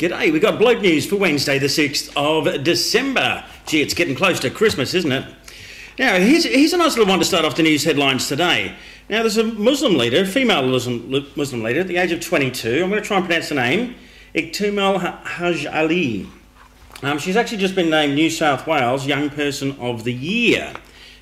G'day, we've got Bloke news for Wednesday the 6th of December. Gee, it's getting close to Christmas, isn't it? Now, here's a nice little one to start off the news headlines today. Now, there's a Muslim leader, female Muslim leader, at the age of 22. I'm going to try and pronounce the name. Iktimal Hage-Ali. She's actually just been named New South Wales Young Person of the Year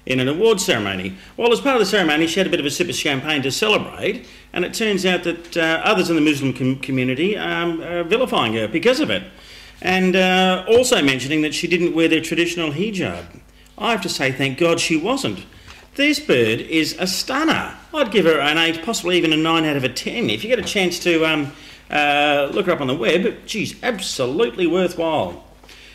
in an awards ceremony. Well, as part of the ceremony, she had a bit of a sip of champagne to celebrate, and it turns out that others in the Muslim community are vilifying her because of it, and also mentioning that she didn't wear their traditional hijab. I have to say, thank God she wasn't. This bird is a stunner. I'd give her an 8, possibly even a 9 out of a 10. If you get a chance to look her up on the web, she's absolutely worthwhile.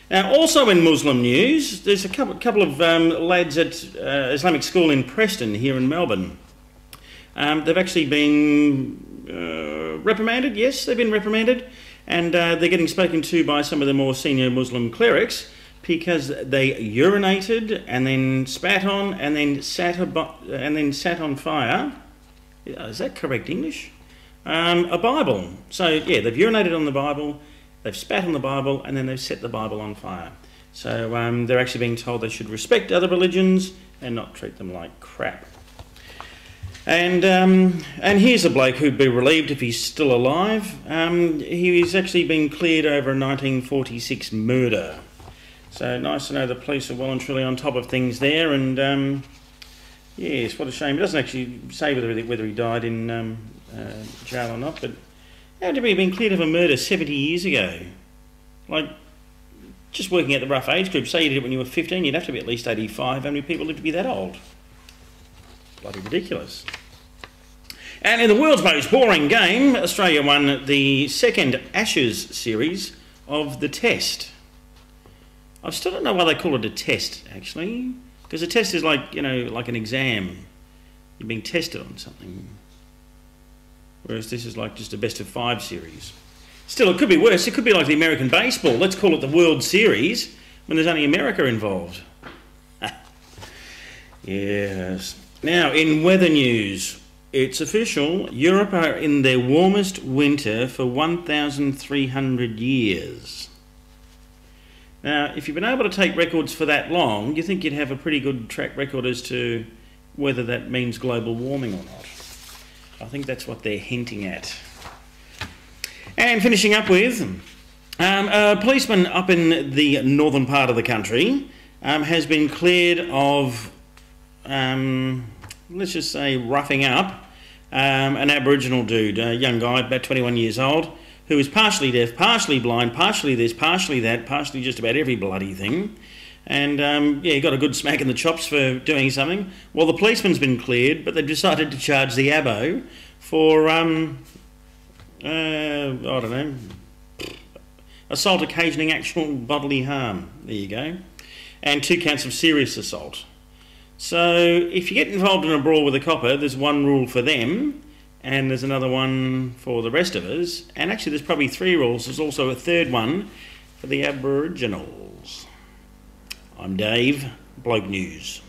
Now, also in Muslim news, there's a couple of lads at Islamic school in Preston here in Melbourne. They've actually been reprimanded. Yes, they've been reprimanded, and they're getting spoken to by some of the more senior Muslim clerics because they urinated and then spat on and then sat on fire. Is that correct English? A Bible. So yeah, they've urinated on the Bible. They've spat on the Bible and then they've set the Bible on fire. So they're actually being told they should respect other religions and not treat them like crap. And here's a bloke who'd be relieved if he's still alive. He's actually been cleared over a 1946 murder. So nice to know the police are well and truly on top of things there. And yes, what a shame. It doesn't actually say whether he died in jail or not, but how would you have been cleared of a murder 70 years ago? Like, just working at the rough age group, say you did it when you were 15, you'd have to be at least 85. How many people live to be that old? Bloody ridiculous. And in the world's most boring game, Australia won the second Ashes series of the Test. I still don't know why they call it a test, actually, because a test is like, you know, like an exam. You're being tested on something. Whereas this is like just a best-of-5 series. Still, it could be worse. It could be like the American baseball. Let's call it the World Series when there's only America involved. Yes. Now, in weather news, it's official. Europe are in their warmest winter for 1,300 years. Now, if you've been able to take records for that long, you think you'd have a pretty good track record as to whether that means global warming or not. I think that's what they're hinting at. And finishing up with, a policeman up in the northern part of the country has been cleared of, let's just say, roughing up an Aboriginal dude, a young guy, about 21 years old, who is partially deaf, partially blind, partially this, partially that, partially just about every bloody thing. And yeah, he got a good smack in the chops for doing something. Well, the policeman's been cleared, but they've decided to charge the abo for, I don't know, assault occasioning actual bodily harm. There you go. And 2 counts of serious assault. So if you get involved in a brawl with a copper, there's one rule for them, and there's another one for the rest of us. And actually there's probably 3 rules. There's also a 3rd one for the Aboriginals. I'm Dave, Bloke News.